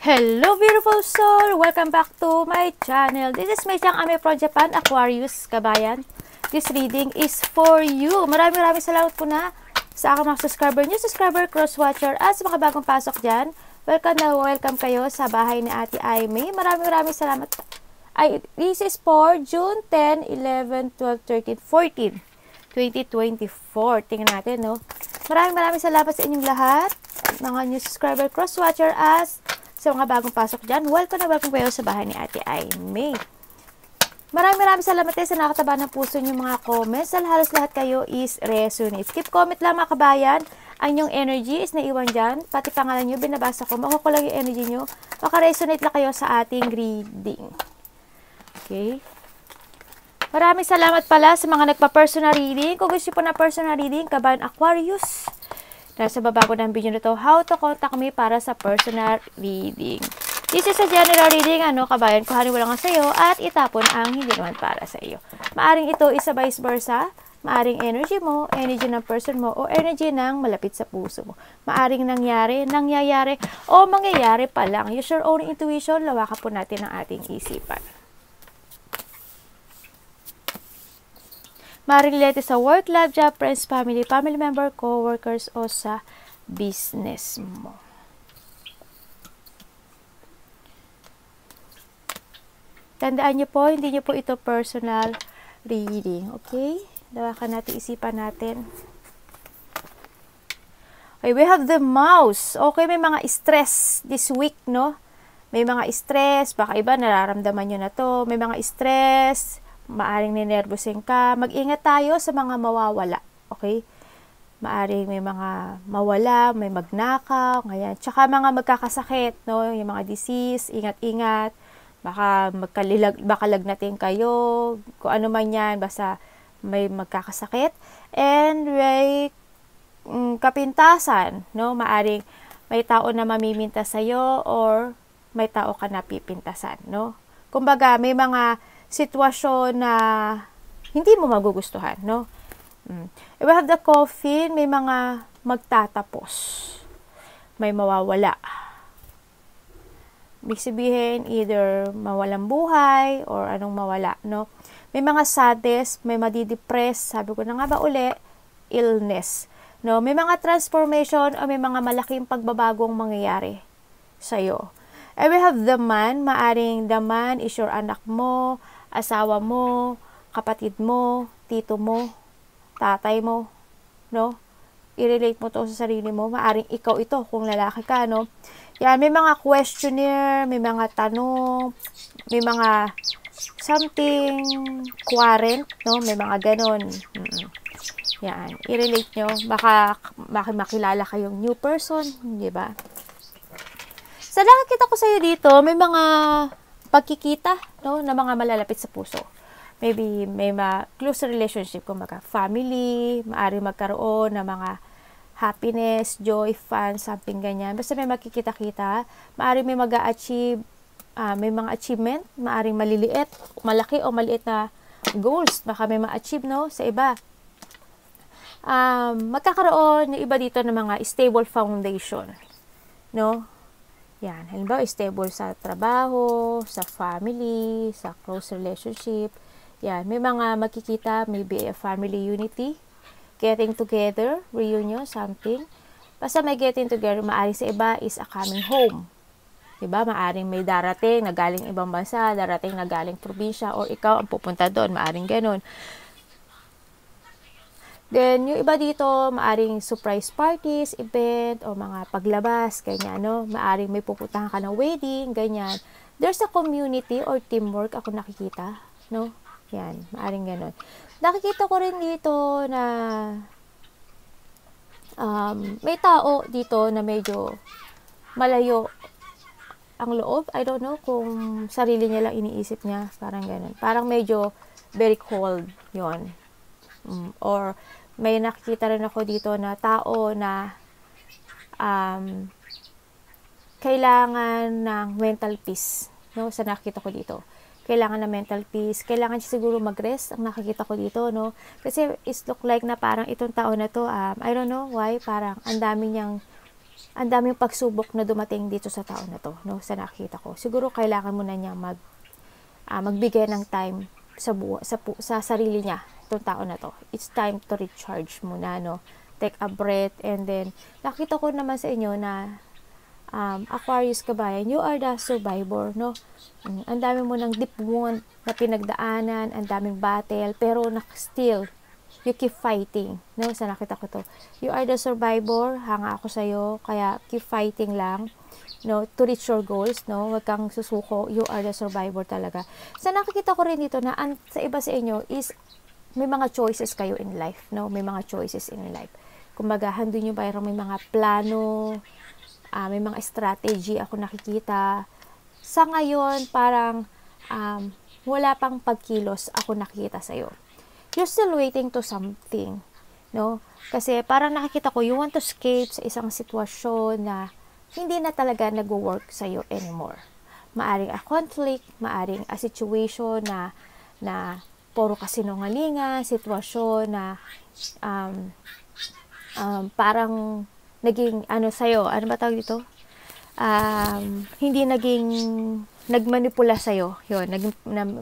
Hello beautiful soul! Welcome back to my channel. This is Meichang Ame from Japan, Aquarius, kabayan. This reading is for you. Maraming salamat po na sa aking mga subscriber, new subscriber, cross-watcher, at sa mga bagong pasok dyan. Welcome kayo sa bahay ni Ate Aimee. Maraming salamat. This is for June 10, 11, 12, 13, 14, 2024. Tingnan natin, no? Maraming salamat sa inyong lahat. Mga new subscriber, cross-watcher, as sa mga bagong pasok dyan, welcome kayo sa bahay ni Ate Aimee. Maraming salamat din sa nakataba ng puso niyo mga comments. Halos lahat kayo is resonates. Keep comment lang mga kabayan. Ang yung energy is naiwan dyan. Pati pangalan nyo, binabasa ko. Makuha ko lang yung energy nyo. Maka-resonate lang kayo sa ating reading. Okay. Maraming salamat pala sa mga nagpa-personal reading. Kung gusto po na personal reading, kabayan Aquarius, nasa baba ko ng video na to, how to contact me para sa personal reading. This is a general reading, kabayan, kuhanin mo lang sa iyo at itapon ang hindi naman para sa iyo. Maaring ito is a vice versa, maaring energy mo, energy ng person mo, o energy ng malapit sa puso mo. Maaring nangyayari, o mangyayari pa lang. Use your own intuition, lawakan po natin ang ating isipan. Maaring related sa work, love, job, friends, family member, co-workers, o sa business mo. Tandaan nyo po, hindi nyo po ito personal reading. Okay? Dawakan natin, isipan natin. Okay, we have the mouse. Okay, may mga stress this week, no? May mga stress, baka iba nararamdaman nyo na to. May mga stress, maaring ninervosin ka. Mag-ingat tayo sa mga mawawala. Okay? Maaring may mga mawala, may magnakaw, ngayon. Tsaka mga magkakasakit, no? Yung mga disease, ingat-ingat. Baka lagnatin kayo, kung ano man yan, basta may magkakasakit. And may kapintasan, no? Maaring may tao na mamiminta sa'yo or may tao ka na pipintasan, no? Kumbaga, may mga sitwasyon na hindi mo magugustuhan, no? We have the coffin, may mga magtatapos. May mawawala. Ibig sabihin, either mawalang buhay or anong mawala, no? May mga sadness, may madidepress, sabi ko na nga ba uli, illness, no? May mga transformation o may mga malaking pagbabagong mangyayari sa'yo. And we have the man, maaring the man is your anak mo, asawa mo, kapatid mo, tito mo, tatay mo, no? I-relate mo to sa sarili mo, maaring ikaw ito kung lalaki ka, no? Yan, may mga questionnaire, may mga tanong, may mga something quarrent, no? May mga ganon. Yan, i-relate nyo, baka makilala kayong new person, di ba? Sa nakikita ko sa'yo dito, may mga pagkikita, no, na mga malalapit sa puso. Maybe may close relationship, kumbaga family, maaari magkaroon ng mga happiness, joy, fun, something ganyan. Basta may makikita-kita, maaari may mag-achieve, may mga achievement, maaring maliliit, malaki o maliit na goals, baka may ma-achieve, no, sa iba. Magkakaroon yung iba dito ng mga stable foundation, no? Yan, halimbawa, stable sa trabaho, sa family, sa close relationship. Yan, may mga makikita, maybe a family unity, getting together, reunion, something. Basta may getting together, maaring sa iba is a coming home. Diba? Maaring may darating na galing ibang bansa, darating na galing probinsya, or ikaw ang pupunta doon, maaring ganun. Then, yung iba dito, maaring surprise parties, event, o mga paglabas, ganyan, no? Maaring may pupuntahan ka ng wedding, ganyan. There's a community or teamwork ako nakikita, no? Yan, maaring ganun. Nakikita ko rin dito na may tao dito na medyo malayo ang loob. I don't know kung sarili niya lang iniisip niya, parang ganun. Parang medyo very cold, yon. Or may nakikita rin ako dito na tao na kailangan ng mental peace, no? Sa nakikita ko dito, kailangan ng mental peace, kailangan siya siguro mag-rest, ang nakikita ko dito, no? Kasi it look like na parang itong tao na to, I don't know why, parang ang dami niyang ang daming pagsubok na dumating dito sa taon na to, no, sa nakita ko. Siguro kailangan mo na niya magbigay ng time sa sarili niya, itong taon na to. It's time to recharge muna, no. Take a breath, and then nakita ko naman sa inyo na Aquarius kabayan, you are the survivor, no. Ang dami mo ng deep wound na pinagdaanan, ang daming battle, pero still you keep fighting, no? Sa nakita ko to, you are the survivor, hanga ako sa'yo, kaya keep fighting lang, no, to reach your goals, no, wag kang susuko, you are the survivor talaga. Sa nakikita ko rin dito na sa iba sa inyo is may mga choices kayo in life, no, may mga choices in life. Kumbaga, handun nyo parang may mga plano, may mga strategy ako nakikita. Sa ngayon, parang wala pang pagkilos ako nakikita sa'yo. You're still waiting to something, no? Kasi parang nakikita ko, you want to escape sa isang sitwasyon na hindi na talaga nag-work sa'yo anymore. Maaring a conflict, maaring a situation na puro kasinungalingan, sitwasyon na parang naging sa'yo, ano ba tawag dito? Hindi nagmanipula sa'yo. Yun,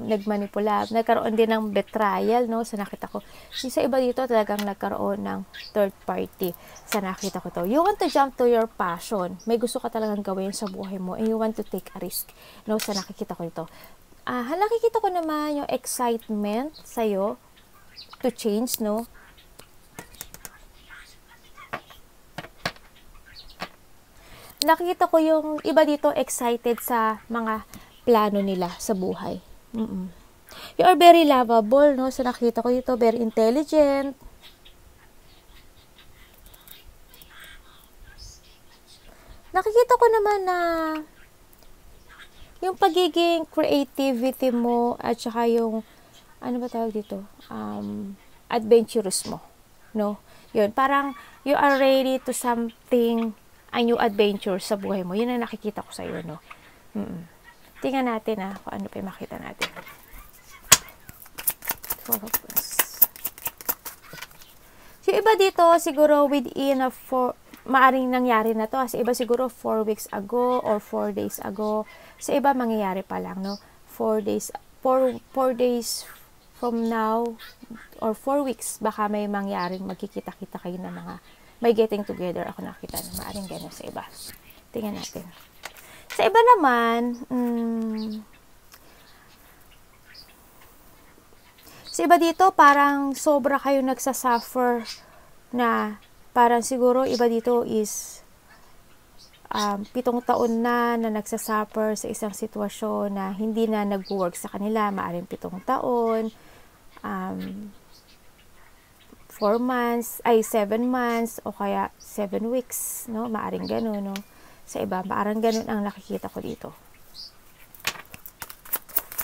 nagmanipula. Nagkaroon din ng betrayal, no, sa nakita ko. Sa iba dito, talagang nagkaroon ng third party sa nakita ko to. You want to jump to your passion. May gusto ka talagang gawin sa buhay mo, and you want to take a risk, no, sa nakikita ko ito. Nakikita ko naman yung excitement sa'yo to change, no. Nakikita ko yung iba dito excited sa mga plano nila sa buhay. You are very lovable, no? So, nakita ko dito, very intelligent. Nakikita ko naman na yung pagiging creativity mo at saka yung, ano ba tawag dito? Adventurous mo, no? Yun, parang you are ready to something, a new adventure sa buhay mo. Yun ang nakikita ko sa iyo, no? Tingnan natin, kung ano pa yung makita natin. So, iba dito, siguro within maaring nangyari na to. Sa iba siguro 4 weeks ago or 4 days ago. Sa iba, mangyayari pa lang, no? 4 days from now or 4 weeks, baka may mangyaring magkikita-kita kayo ng mga may getting together. Ako nakita na maaring gano'n sa iba. Tingnan natin. Sa iba naman, sa iba dito, parang sobra kayo nagsasuffer na parang siguro iba dito is 7 taon na nagsasuffer sa isang sitwasyon na hindi na nag-work sa kanila. Maaring 7 taon, 7 months, o kaya 7 weeks, no? Maaring gano'n, no? Sa iba, parang gano'n ang nakikita ko dito.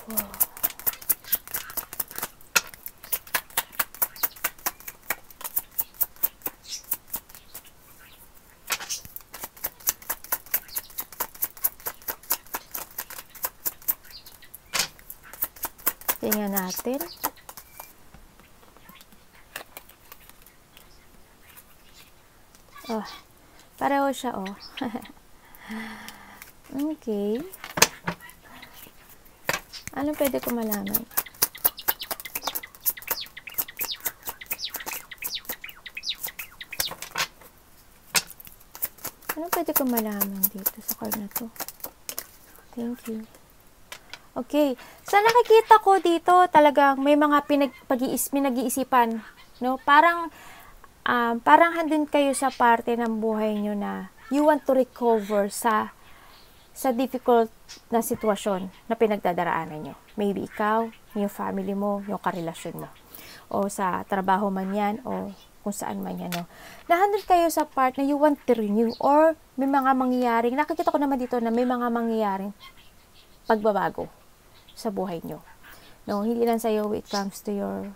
Wow. Tingnan natin. Oh, pareho siya, oh. Okay. Ano pwede ko malaman? Ano pwede ko malaman dito sa card na to? Thank you. Okay. Sa nakikita ko dito, talagang may mga pinag-iisipan, no? Parang handin kayo sa parte ng buhay nyo na you want to recover sa difficult na sitwasyon na pinagdadaraanan nyo. Maybe ikaw, yung family mo, yung karelasyon mo. O sa trabaho man yan, o kung saan man yan. No? Nahandin kayo sa part na you want to renew, or may mga mangyayaring, nakikita ko naman dito na may mga mangyayaring pagbabago sa buhay nyo. No, hindi lang sa'yo when it comes to your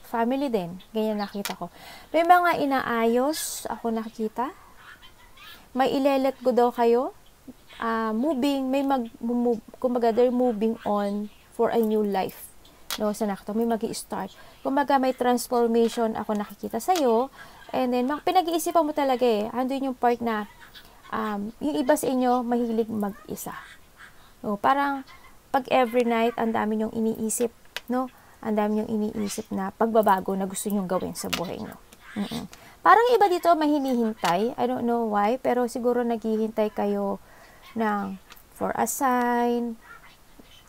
family din. Ganyan nakita ko. May mga inaayos ako nakita. May ilelet go daw kayo. Kumbaga, they're moving on for a new life. No, sa nakita, may mag-i-start. Kumbaga, may transformation ako nakikita sa'yo. And then, pinag-iisipan mo talaga Andun yung part na Yung iba sa inyo, mahilig mag-isa. No, parang, pag every night, ang dami nyong iniisip, no? Ang dami nyong iniisip na pagbabago na gusto nyong gawin sa buhay nyo. Parang iba dito, mahinihintay. I don't know why, pero siguro naghihintay kayo ng for a sign.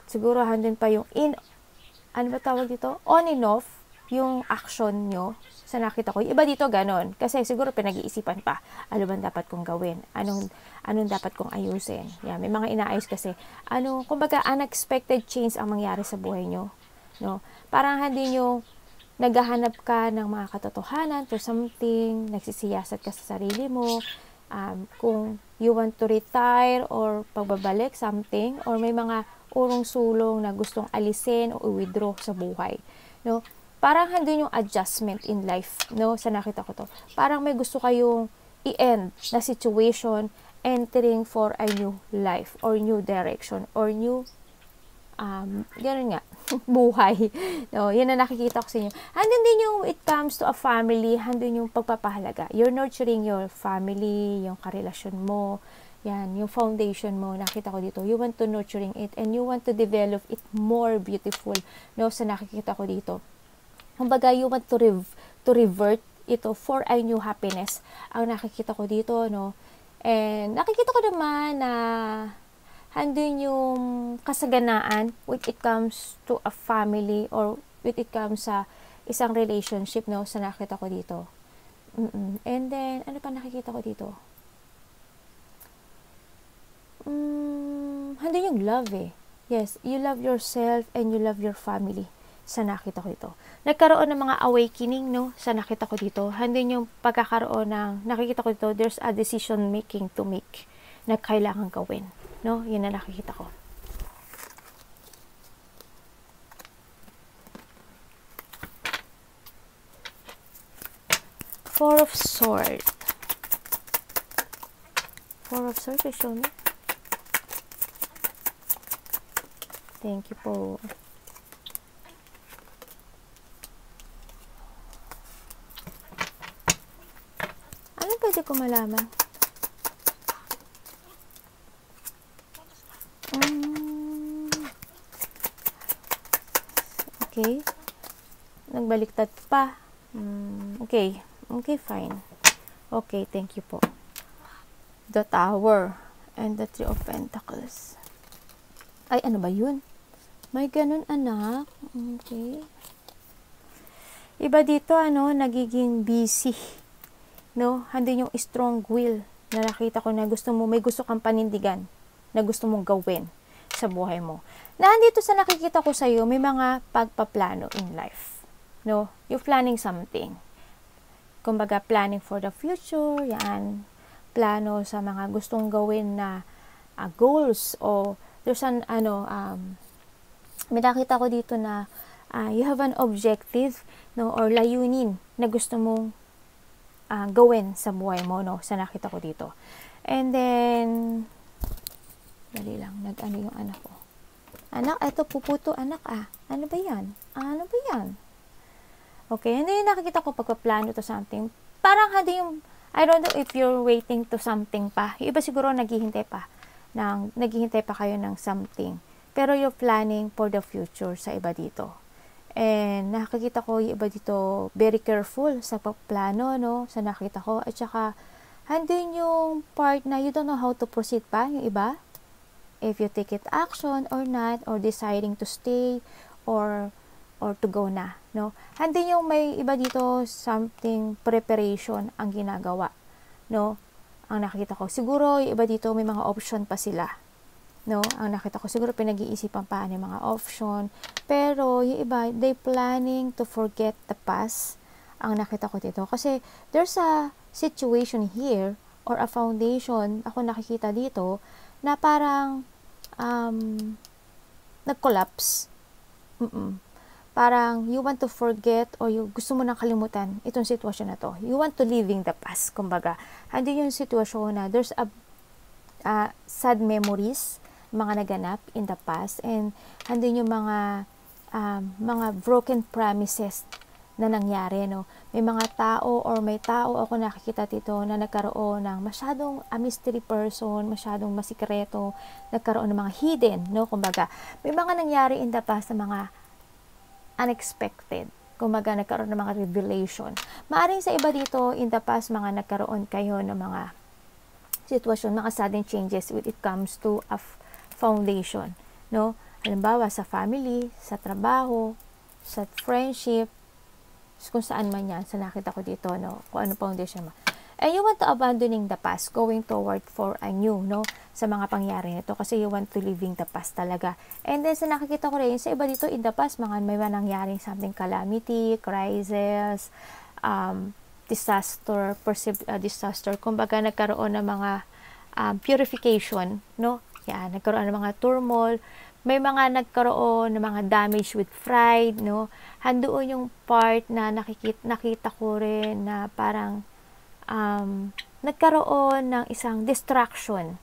Siguro handin pa yung ano ba tawag dito? On and off, yung action nyo sa nakita ko. Iba dito ganon. Kasi siguro pinag-iisipan pa. Ano ba dapat kong gawin? Anong dapat kong ayusin? Yan, may mga inaayos kasi. Kumbaga, unexpected change ang mangyari sa buhay nyo. No? Parang hindi nyo naghahanap ka ng mga katotohanan to something, nagsisiyasat ka sa sarili mo, kung you want to retire or pagbabalik something, or may mga urong-sulong na gustong alisin o withdraw sa buhay. No? Parang handun yung adjustment in life, no? Sa nakita ko to. Parang may gusto kayong i-end na situation, entering for a new life, or new direction, or new, gano'n nga, buhay. No? Yan na nakikita ko sa inyo. Handun din yung it comes to a family, handun yung pagpapahalaga. You're nurturing your family, yung karelasyon mo, yan, yung foundation mo, nakita ko dito. You want to nurturing it, and you want to develop it more beautiful, no? Sa nakikita ko dito. Kumbaga, you want to revert ito for a new happiness. Ang nakikita ko dito, no? And nakikita ko naman na handun yung kasaganaan when it comes to a family or when it comes sa isang relationship, no? Sa nakikita ko dito. And then, ano pa nakikita ko dito? Handun yung love eh. Yes, you love yourself and you love your family. Sa nakita ko dito. Nagkaroon ng mga awakening, no? Sa nakita ko dito. Handin yung pagkakaroon ng, nakikita ko dito, there's a decision making to make na kailangan gawin. No? Yun na nakikita ko. Four of Swords. Four of Swords, show me. Thank you po. Pwede ko malaman. Okay. Nagbaliktad pa. Okay. Okay, fine. Okay, thank you po. The Tower and the Three of Pentacles. Ay, ano ba yun? May ganun, anak. Okay. Iba dito, nagiging busy. No, handun yung strong will na nakita ko na may gusto kang panindigan, na gusto mong gawin sa buhay mo. Na andito sa nakikita ko sa iyo, may mga pagpaplano in life. No, you're planning something. Kumbaga, planning for the future, yan. Plano sa mga gustong gawin na goals, o there's may nakita ko dito na you have an objective, no, or layunin na gusto mong gawin sa buhay mo, no? Sa nakita ko dito. And then, dali lang, yung anak ko. Anak, eto, puputo, anak, Ano ba yan? Ano ba yan? Okay, and then nakikita ko pagpaplano to something. Parang yung, I don't know if you're waiting to something pa. Yung iba siguro naghihintay pa kayo ng something. Pero you're planning for the future sa iba dito. And nakikita ko yung iba dito very careful sa pagplano, no? Sa nakita ko. At saka, handun yung part na you don't know how to proceed pa, yung iba. If you take it action or not, or deciding to stay, or to go na, no? Handun yung may iba dito something preparation ang ginagawa, no? Ang nakikita ko. Siguro yung iba dito may mga option pa sila. No, ang nakita ko siguro pinag-iisipan pa ng mga option, pero yung iba they planning to forget the past. Ang nakita ko dito kasi there's a situation here or a foundation ako nakikita dito na parang nag-collapse. Parang you want to forget or you gusto mo nang kalimutan itong sitwasyon na to. You want to living the past, kumbaga. Hindi yung sitwasyon na there's a sad memories, mga naganap in the past, and andun yung mga broken promises na nangyari, no? May mga tao or may tao ako nakikita dito na nagkaroon ng masyadong a mystery person, masyadong masikreto, nagkaroon ng mga hidden, no? Kumbaga, may mga nangyari in the past na mga unexpected. Kumbaga, nagkaroon ng mga revelation. Maaring sa iba dito, in the past, mga nagkaroon kayo ng mga sitwasyon, mga sudden changes when it comes to a foundation, no? Halimbawa, sa family, sa trabaho, sa friendship, kung saan man yan, sa nakita ko dito, no? Kung ano foundation mo. And you want to abandoning the past, going toward for a new, no? Sa mga pangyari nito, kasi you want to living the past talaga. And then, sa nakikita ko rin, sa iba dito, in the past, mga may nangyari something calamity, crisis, disaster, disaster, kumbaga nagkaroon ng mga purification, no? Yan, nagkaroon ng mga turmoil, may mga nagkaroon ng mga damage with pride, no? Handoon yung part na nakita ko rin na parang nagkaroon ng isang distraction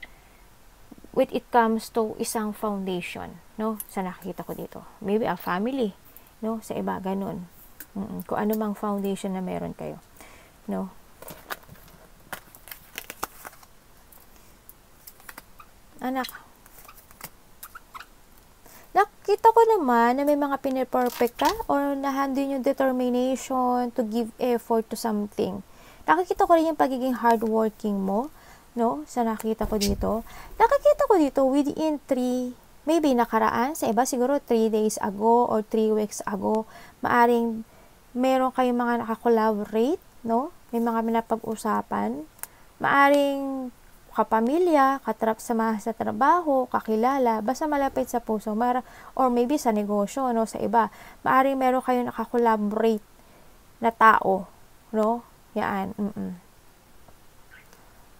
when it comes to isang foundation, no? Sa nakikita ko dito. Maybe a family, no? Sa iba, ganun. Kung ano mang foundation na meron kayo, no? Anak, nakita ko naman na may mga piniperfect ka or nahandin yung determination to give effort to something. Nakikita ko rin yung pagiging hardworking mo, no? Sa nakita ko dito. Nakikita ko dito within 3, maybe nakaraan, sa iba siguro 3 days ago or 3 weeks ago, maaring meron kayong mga nakakolaborate, no? May mga pinapag-usapan. Maaring kapamilya, sama sa trabaho, kakilala, basta malapit sa puso, or maybe sa negosyo, no, sa iba. Maaring meron kayo nakakolaborate na tao, no? Yan.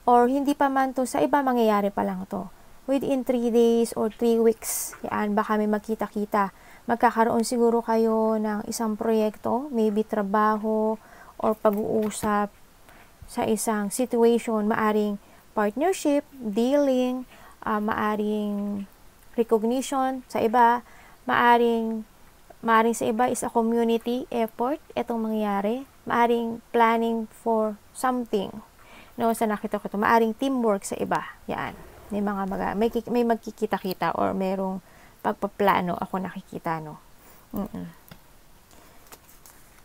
Or hindi pa man to, sa iba mangyayari pa lang to. Within 3 days or 3 weeks, yan, baka may magkita-kita. Magkakaroon siguro kayo ng isang proyekto, maybe trabaho, or pag-uusap sa isang situation, maaring partnership, dealing, maaring recognition sa iba, maaring sa iba is a community effort, itong mangyayari, maaring planning for something, no, sa nakita ko ito, maaring teamwork sa iba, yan, may magkikita-kita or merong pagpaplano ako nakikita, no.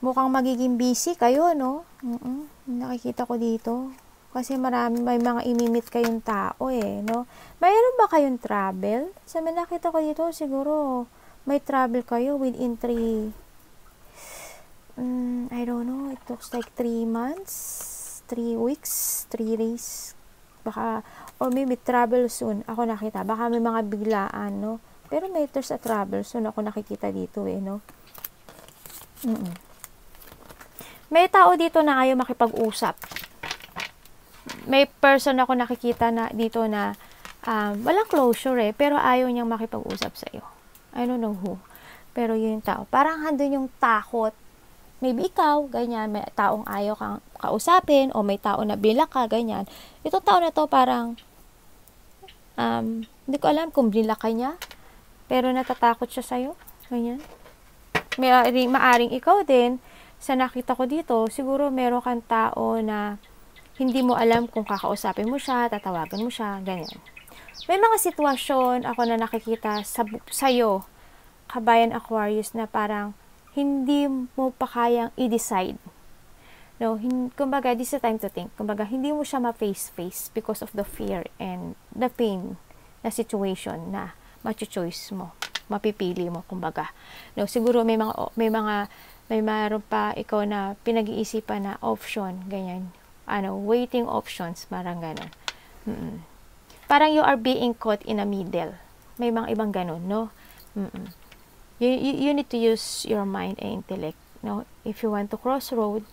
Mukhang magiging busy kayo, no. Nakikita ko dito. Kasi may mga imimit kayong tao no? Mayroon ba kayong travel? Sa nakita ko dito, siguro may travel kayo within 3, I don't know, it looks like 3 months, 3 weeks, 3 days, baka, or maybe travel soon, ako nakita, baka may mga biglaan, no? Pero there's a travel soon, ako nakikita dito, no? May tao dito na ayaw makipag-usap. May person ako nakikita na dito na walang closure pero ayaw niyang makipag-usap sa iyo. I don't know who. Pero yun yung tao. Parang handun yung takot. Maybe ikaw, ganyan, may taong ayaw kang kausapin o may tao na bilak ka, ganyan. Itong tao na to parang hindi ko alam kung bilak ka niya, pero natatakot siya sa iyo. Ganyan. Maaring ikaw din, sa nakita ko dito, siguro meron kang tao na hindi mo alam kung kakausapin mo siya, tatawagan mo siya, ganyan. May mga sitwasyon ako na nakikita sa'yo, kabayan Aquarius, na parang hindi mo pa kayang i-decide. No, kumbaga, this is the time to think. Kumbaga, hindi mo siya ma-face-face because of the fear and the pain na situation na ma-choice mo, mapipili mo, kumbaga. No, siguro may mayroon pa ikaw na pinag-iisipan na option, ganyan. Waiting options, parang gano'n. Parang you are being caught in a middle. May mga ibang gano'n, no? You need to use your mind and intellect, no? If you want to crossroad,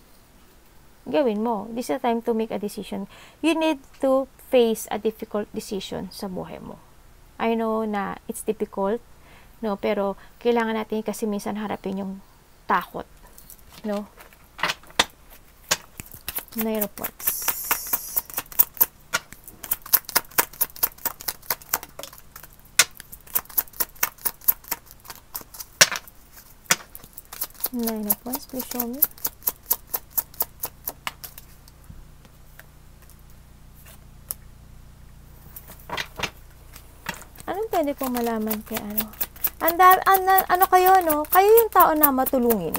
gawin mo. This is the time to make a decision. You need to face a difficult decision sa buhay mo. I know na it's difficult, no? Pero kailangan natin kasi minsan harapin yung takot, no? Airports. Nine of Wands, please show me. Anong pwede pong malaman kay ano? Ano kayo, no? Kayo yung tao na matulungin.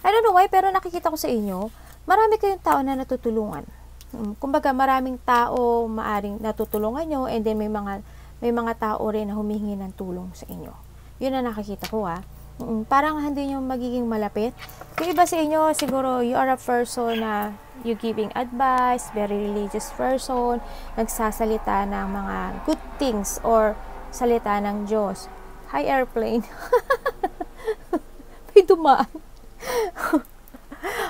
I don't know why, pero nakikita ko sa inyo, marami kayong tao na natutulungan. Kumbaga, maraming tao maaring natutulungan nyo, and then may mga tao rin na humihingi ng tulong sa inyo. Yun na nakikita ko, ha. Parang hindi nyo magiging malapit. Yung iba sa inyo, siguro, you are a person na you giving advice, very religious person, nagsasalita ng mga good things, or salita ng Diyos. Hi, airplane. May dumaan.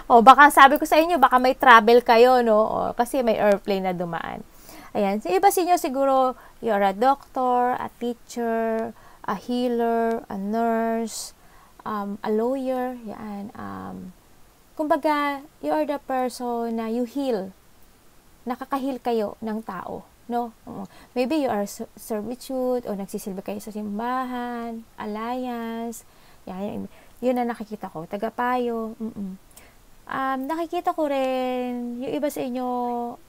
O, baka sabi ko sa inyo, baka may travel kayo, no? O, kasi may airplane na dumaan. Ayan. Sa iba sa inyo, siguro, you're a doctor, a teacher, a healer, a nurse, a lawyer. Yan. Kumbaga, you are the person na you heal. Nakaka-heal kayo ng tao. No? Maybe you are servitude o nagsisilbi kayo sa simbahan, alliance. Yan, yun na nakikita ko. Tagapayo. Nakikita ko rin, yung iba sa inyo,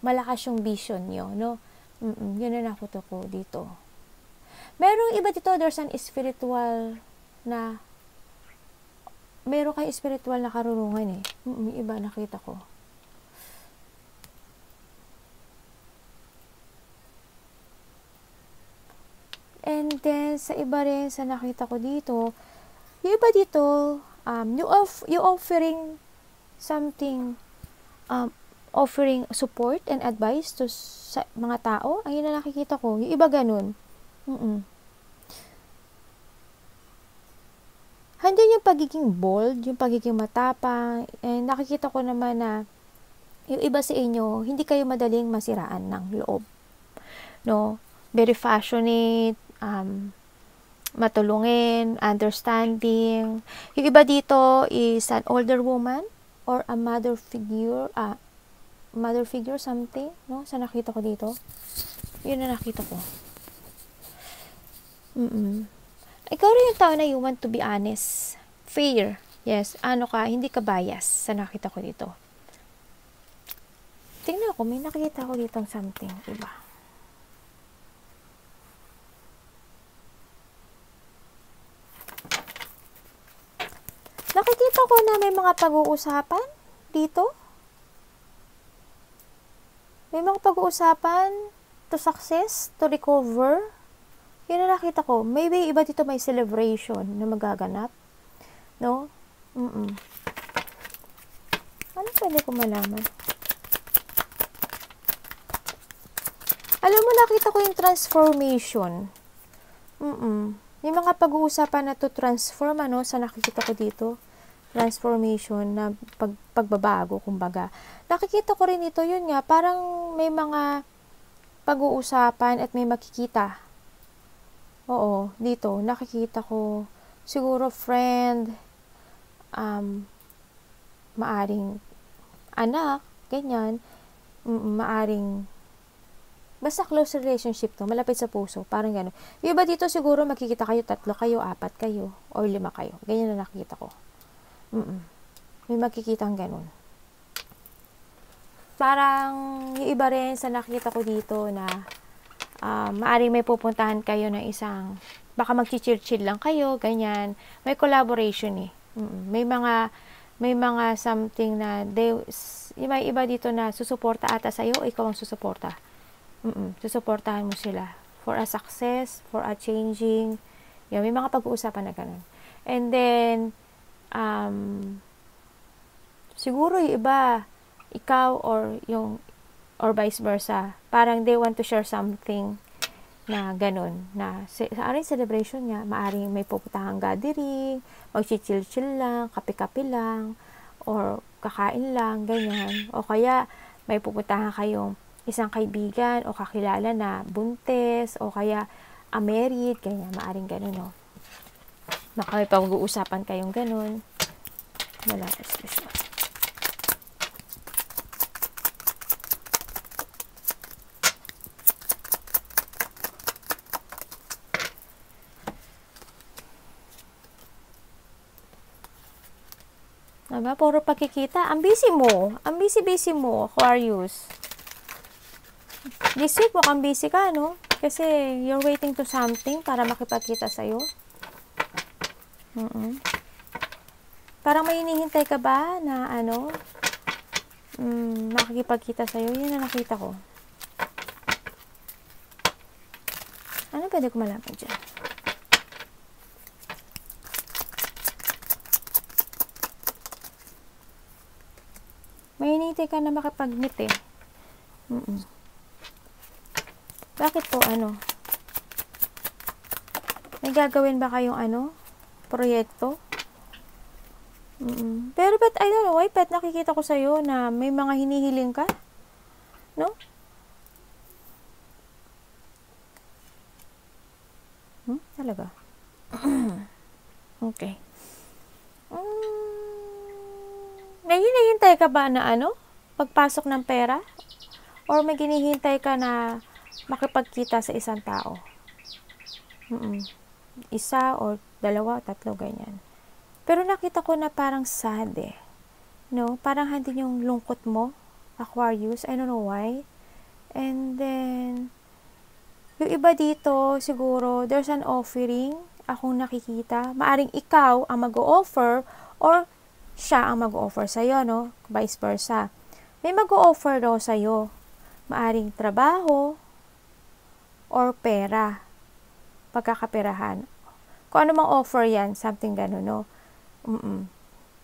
malakas yung vision nyo. No? Yun na nakita ko dito. Merong iba dito, there's an spiritual na, meron kayo spiritual na karunungan eh. Iba nakita ko. And then, sa iba rin, sa nakita ko dito, yung iba dito, you offering something, offering support and advice to sa mga tao. Ayun na nakikita ko. Yung iba ganun. Handyan yung pagiging bold, yung pagiging matapang. And nakikita ko naman na yung iba sa inyo, hindi kayo madaling masiraan ng loob. No? Very passionate, matulungin, understanding. Yung iba dito is an older woman or a mother figure something, no? Sa nakita ko dito. Yun na nakita ko. Ikaw rin yung tao na you want to be honest. Fair. Yes, ano ka, hindi ka bias sa nakita ko dito. Tingnan ako, may nakita ko dito something, iba. Nakikita ko na may mga pag-uusapan dito. May mga pag-uusapan to success, to recover. Yun na nakita ko. Maybe iba dito may celebration na magaganap. No? Ano pwede ko malaman? Alam mo, nakita ko yung transformation. May mga pag-uusapan na to transform, ano, sa nakikita ko dito. Transformation na pagbabago, kumbaga. Nakikita ko rin ito, yun nga, parang may mga pag-uusapan at may makikita. Oo, dito, nakikita ko, siguro friend, maaring anak, ganyan, maaring basta close relationship to, malapit sa puso, parang gano'n. Yung iba dito siguro makikita kayo, 3 kayo, 4 kayo, or 5 kayo. Ganyan na nakikita ko. May makikitang gano'n. Parang yung iba rin sa nakikita ko dito na maaring may pupuntahan kayo ng isang, baka magchichil-chill lang kayo, ganyan. May collaboration eh. May mga something na may iba dito na susuporta ata sa'yo, o ikaw ang susuporta. Susuportahan mo sila for a success, for a changing. Yan, may mga pag-uusapan na ganun. And then, siguro yung iba, ikaw or vice versa, parang they want to share something na ganun, na sa aring celebration nga, maaring may pupuntahang gathering, magchichill-chill lang, kape-kape lang, or kakain lang, ganyan. O kaya, may pupuntahan kayong isang kaibigan o kakilala na buntes o kaya married, ganyan, maaring ganun, no? Baka may pag-uusapan kayong ganun. Wala, excuse me. Diba? Puro pagkikita. Ang busy mo. Ang busy-busy mo, Aquarius. This week, mukhang busy ka, no? Kasi you're waiting to something para makipagkita sa'yo. Parang may hinihintay ka ba na ano? Makikipagkita sa'yo. Yun na nakita ko. Ano pwede ko malaman dyan? May hinihintay ka na makipag-meet eh. Bakit po ano? May gagawin ba kayong ano? Proyekto? Pero but I don't know why, pet nakikita ko sa'yo na may mga hinihiling ka? No? Talaga? Okay. May hinihintay ka ba na ano? Pagpasok ng pera? Or may hinihintay ka na makipagkita sa isang tao? Isa or dalawa, tatlo, ganyan. Pero nakita ko na parang sad eh. No? Parang hindi yung lungkot mo, Aquarius. I don't know why. And then, yung iba dito, siguro, there's an offering akong nakikita. Maaring ikaw ang mag-o-offer or siya ang mag-o-offer sa'yo, no? Vice versa. May mag-o-offer daw sa'yo. Maaring trabaho or pera. Pagkakaperahan. Kung ano mang offer yan, something gano'n, no?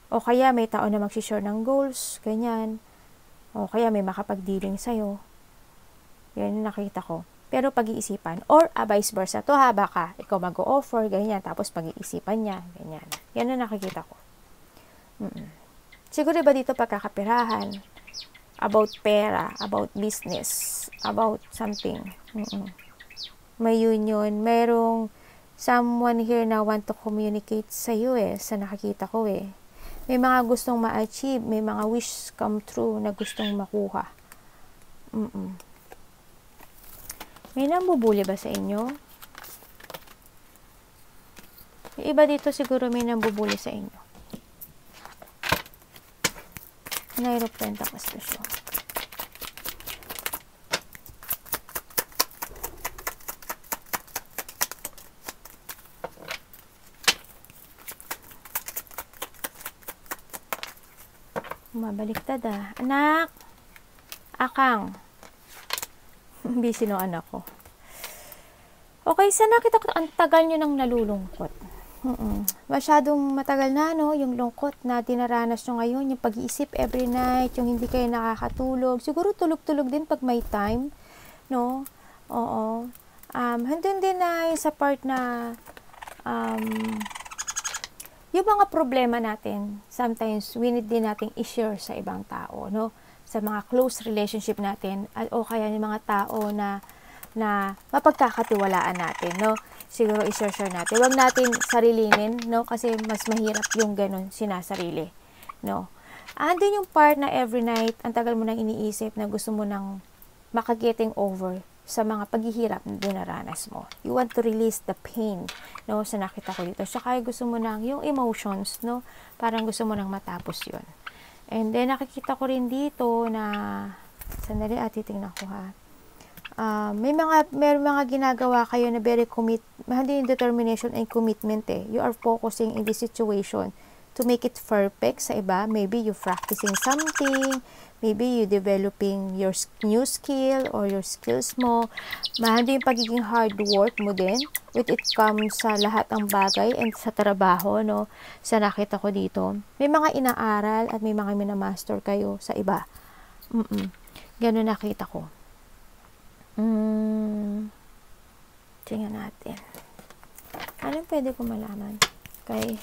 O kaya may tao na mag-share ng goals, ganyan. O kaya may makapag-dealing sa'yo. Yan yung nakita ko. Pero pag-iisipan. Or vice versa. To ha, baka ikaw mag-o-offer, ganyan. Tapos pag-iisipan niya, ganyan. Yan yung nakikita ko. Siguro ba dito pagkakaperahan? About pera, about business, about something. May union. Merong someone here na want to communicate sa iyo eh. Sa nakikita ko eh. May mga gustong ma-achieve. May mga wish come true na gustong makuha. May nambubuli ba sa inyo? Yung iba dito siguro may nambubuli sa inyo. Nine of Pentacles to show. Mabaliktad ah. Anak! Akang. Busy no anak ko. Okay, sana kita ang tagal nyo nang nalulungkot. Masyadong matagal na, no? Yung lungkot na dinaranas nyo ngayon, yung pag-iisip every night, yung hindi kayo nakakatulog. Siguro tulog-tulog din pag may time, no? Oo. Handun din na yung sa part na yung mga problema natin, sometimes we need din nating i-share sa ibang tao, no? Sa mga close relationship natin, o kaya yung mga tao na mapagkakatiwalaan natin, no? Siguro i-share natin. Huwag natin sarilinin, no? Kasi mas mahirap yung ganun sinasarili, no? Andun yung part na every night, ang tagal mo nang iniisip na gusto mo nang makagetting over sa mga paghihirap na dinaranas mo. You want to release the pain, no? Sa nakita ko dito. Saka gusto mo nang yung emotions, no? Parang gusto mo nang matapos yun. And then, nakikita ko rin dito na, sandali, titingnan ko ha. May mga ginagawa kayo na very hindi yung determination and commitment eh. You are focusing in this situation to make it perfect sa iba. Maybe you practicing something, maybe you developing your new skill or your skills mo. Mahandi yung pagiging hard work mo din. With it comes sa lahat ng bagay and sa trabaho, no? Sa nakita ko dito. May mga inaaral at may mga minamaster kayo sa iba. Ganun nakita ko. Tingnan natin. Anong pwede ko malaman? Okay.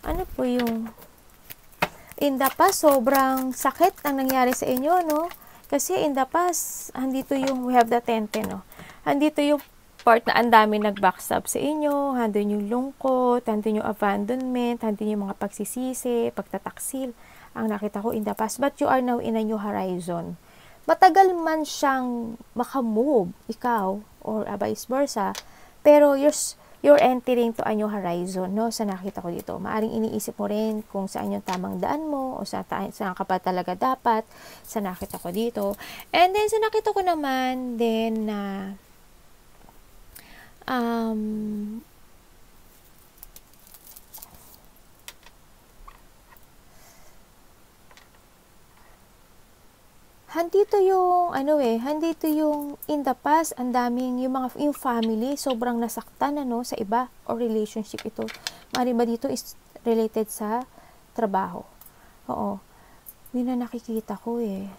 Ano po yung in the past, sobrang sakit ang nangyari sa inyo, no? Kasi in the past, andito yung we have the 10, no? Andito yung part na ang dami nag-backstab sa inyo, handun yung lungkot, handun yung abandonment, handun yung mga pagsisisi, pagtataksil, ang nakita ko in the past. But you are now in a new horizon. Matagal man siyang makamove, ikaw, or vice versa, pero you're entering to a new horizon, no? Sa nakita ko dito. Maaring iniisip mo rin kung saan yung tamang daan mo, o saan ka pa talaga dapat, sa nakita ko dito. And then, sa nakita ko naman, then, na, handito yung, handito yung in the past, ang daming, yung family, sobrang nasaktan, sa iba, or relationship ito. Mari ba dito is related sa trabaho? Oo. Yun na nakikita ko eh.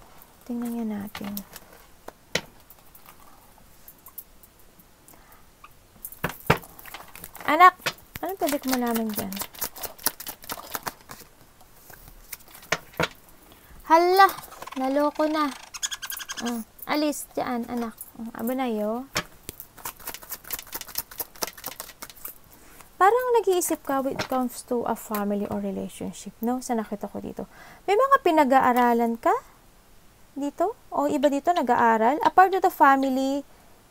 Tingnan nga natin. Anak, ano pwede ko malaman dyan? Hala! Naloko na. Alis dyan, anak. Aba na yo. Parang nag-iisip ka when it comes to a family or relationship, no? Sa nakita ko dito. May mga pinag-aaralan ka dito? O iba dito nag-aaral? Apart of the family,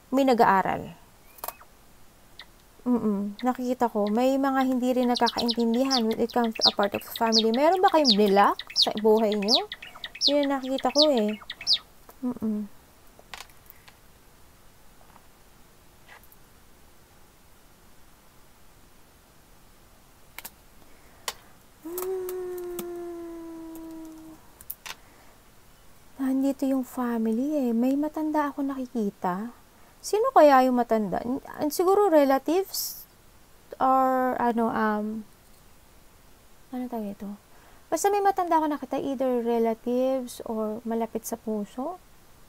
may nag-aaral. Nakikita ko, may mga hindi rin nakakaintindihan when it comes to a part of the family. Meron ba kayong nilak sa buhay nyo? Yun nakikita ko eh. Nandito yung family eh. May matanda ako nakikita. Sino kaya yung matanda? Siguro relatives? Or ano tawag ito? Basta may matanda ako nakita, either relatives or malapit sa puso.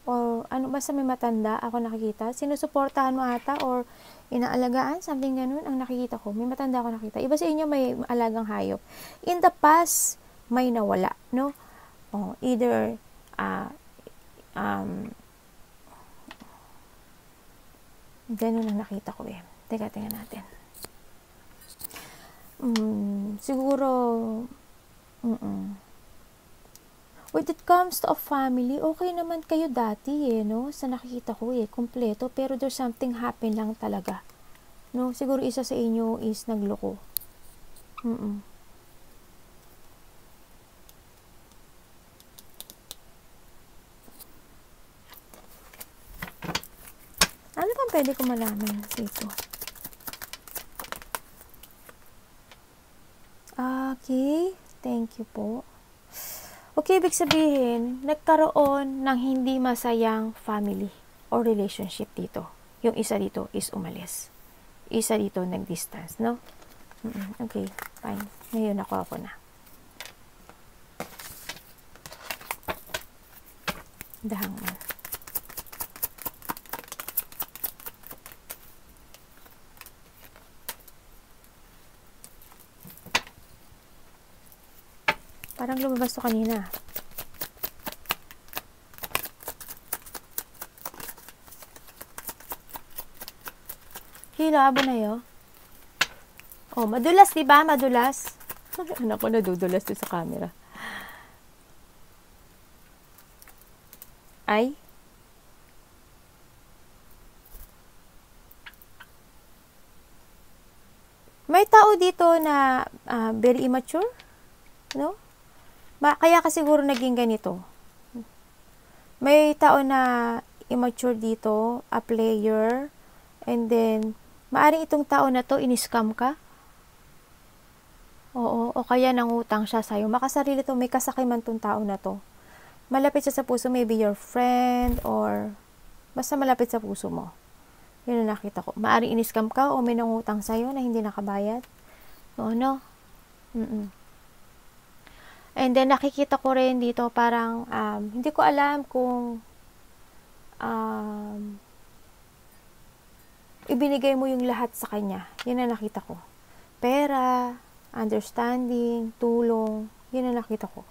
Or basta may matanda ako nakikita. Sinusuportahan mo ata or inaalagaan, something ganun ang nakikita ko. May matanda ako nakita. Iba sa inyo may alagang hayop. In the past, may nawala, no? Either ganun ang nakita ko eh. Teka, tingnan natin. Siguro when it comes to a family, okay naman kayo dati eh, no? Sa nakikita ko eh, kompleto, pero there's something happen lang talaga. No? Siguro isa sa inyo is nagloko. Ano bang pwede ko malaman dito? Okay, thank you po. Okay, ibig sabihin, nagkaroon ng hindi masayang family or relationship dito. Yung isa dito is umalis. Isa dito nag-distance, no? Okay, fine. Ngayon ako na. Dahang mo. Parang lumabas to kanina. Hila, abo na yo. Oh, madulas, diba? Madulas. Anak ko nadudulas to sa camera. Ay. May tao dito na very immature, no? Kaya kasi siguro naging ganito. May tao na immature dito, a player, and then, maaring itong tao na to, in-scam ka. Oo, o kaya nangutang siya sa'yo. Makasarili to, may kasakiman tong tao na to. Malapit siya sa puso, maybe your friend, or basta malapit sa puso mo. Yun ang nakita ko. Maaring in-scam ka, o may nangutang sa'yo na hindi nakabayad. Oo, no? And then, nakikita ko rin dito, parang, hindi ko alam kung, ibinigay mo yung lahat sa kanya. Yun ang nakita ko. Pera, understanding, tulong, yun ang nakita ko.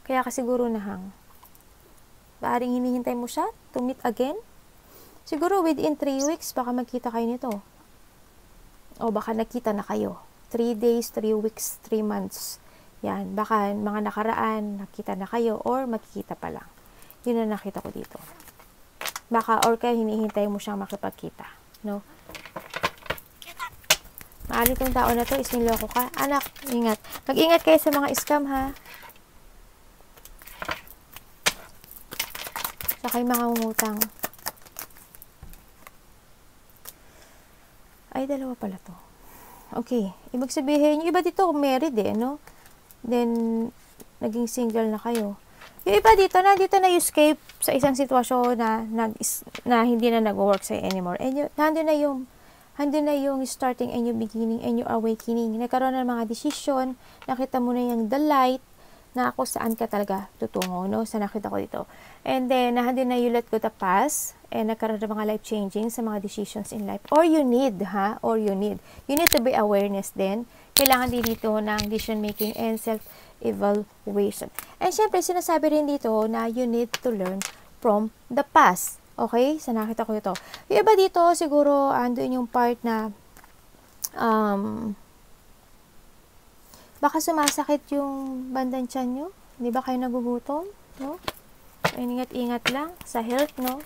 Kaya ka siguro nahang. Maaring hinihintay mo siya to meet again. Siguro within 3 weeks, baka magkita kayo nito. O baka nakita na kayo. 3 days, 3 weeks, 3 months. Yan, baka mga nakaraan, nakita na kayo or makikita pa lang. Yun na nakita ko dito. Baka or kaya hinihintay mo siyang makipagkita. No? Maaari tong tao na to is niloko ka. Anak, ingat. Mag-ingat kayo sa mga scam, ha? Sa kayo mga umutang. Ay, dalawa pala to. Okay. Ibig sabihin, yung iba dito married no? Then, naging single na kayo. Yung iba dito, nandito na escape sa isang sitwasyon na hindi na nag-work sa'yo anymore. And nandun na yung starting and yung beginning and yung awakening. Nagkaroon ng mga decision, nakita mo na yung the light, na ako saan ka talaga tutungo, no? Sa nakita ko dito. And then, nandun na you let go the past, and nagkaroon ng mga life-changing sa mga decisions in life. Or you need, Or you need. You need to be awareness din. Kailangan din dito ng decision-making and self-evaluation. And syempre, sinasabi rin dito na you need to learn from the past. Okay? Sa nakita ko ito. Yung iba dito, siguro, andun yung part na, baka sumasakit yung bandang tiyan nyo. Hindi ba kayo nagugutom? No? Ingat-ingat lang sa health, no?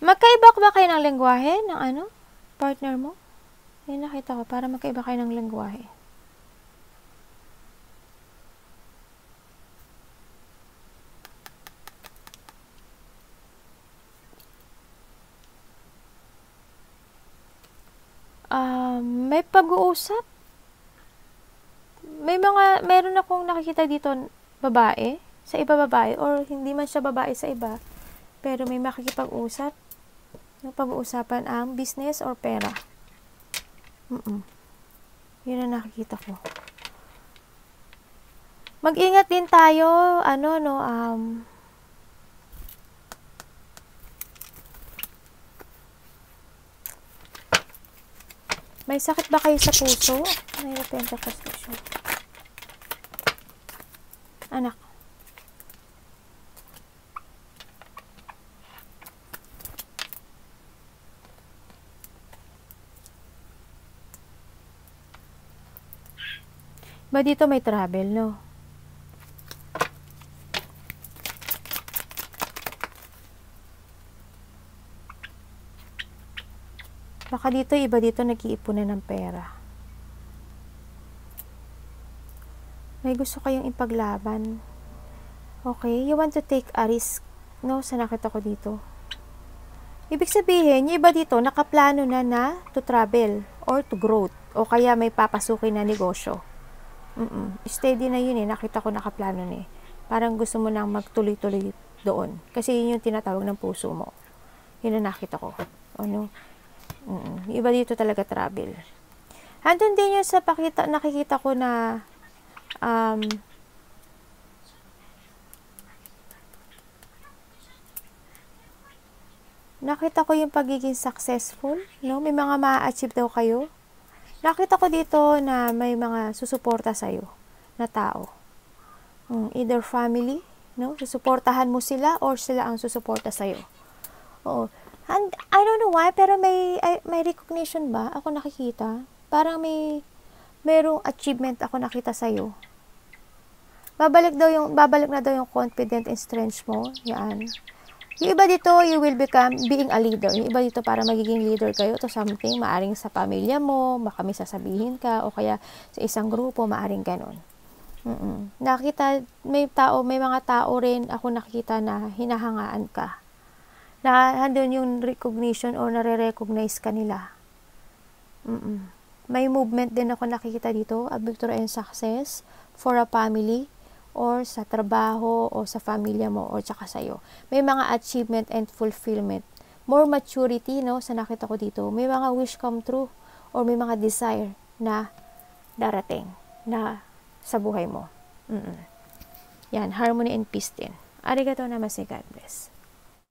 Magkaiba ba kayo ng lengguwahe ng partner mo? Yan nakita ko, para magkaiba kayo ng lengguwahe. May pag-uusap. Meron akong nakikita dito babae, sa iba babae, or hindi man siya babae sa iba, pero may makikipag-usap. Pag-uusapan ang business or pera. Yun ang nakikita ko. Mag-ingat din tayo, may sakit ba kayo sa puso? May pentapostation. Anak. Ba dito may travel, no? Baka dito, iba dito nag-iipunan ng pera. May gusto kayong ipaglaban. Okay, you want to take a risk, no? Sa nakita ko dito. Ibig sabihin, yung iba dito, nakaplano na to travel or to growth. O kaya may papasukin na negosyo. Steady na yun nakita ko nakaplano Parang gusto mo nang magtuloy-tuloy doon. Kasi yun yung tinatawag ng puso mo. Yun ang nakita ko. Ano? Iba dito talaga travel. Andun din yung sa nakikita ko na nakita ko yung pagiging successful, no? May mga ma-achieve daw kayo. Nakita ko dito na may mga susuporta sa'yo na tao. Either family, no? Susuportahan mo sila or sila ang susuporta sa'yo. Oo. And I don't know why, pero may recognition ba ako nakikita? Parang merong achievement ako nakita sa'yo. Babalik na daw yung confident and strength mo. Yan. Yung iba dito, you will become being a leader. Yung iba dito, para magiging leader kayo to something, maaring sa pamilya mo, baka may sasabihin ka, o kaya sa isang grupo, maaring ganun. Nakita, may mga tao rin ako nakita na hinahangaan ka. Na handun yung recognition or nare-recognize ka nila. May movement din ako nakikita dito, a victory and success for a family or sa trabaho o sa pamilya mo o tsaka sa'yo. May mga achievement and fulfillment. More maturity, no, sa nakita ko dito. May mga wish come true or may mga desire na darating na sa buhay mo. Yan, harmony and peace din. Arigatou namaste, God bless.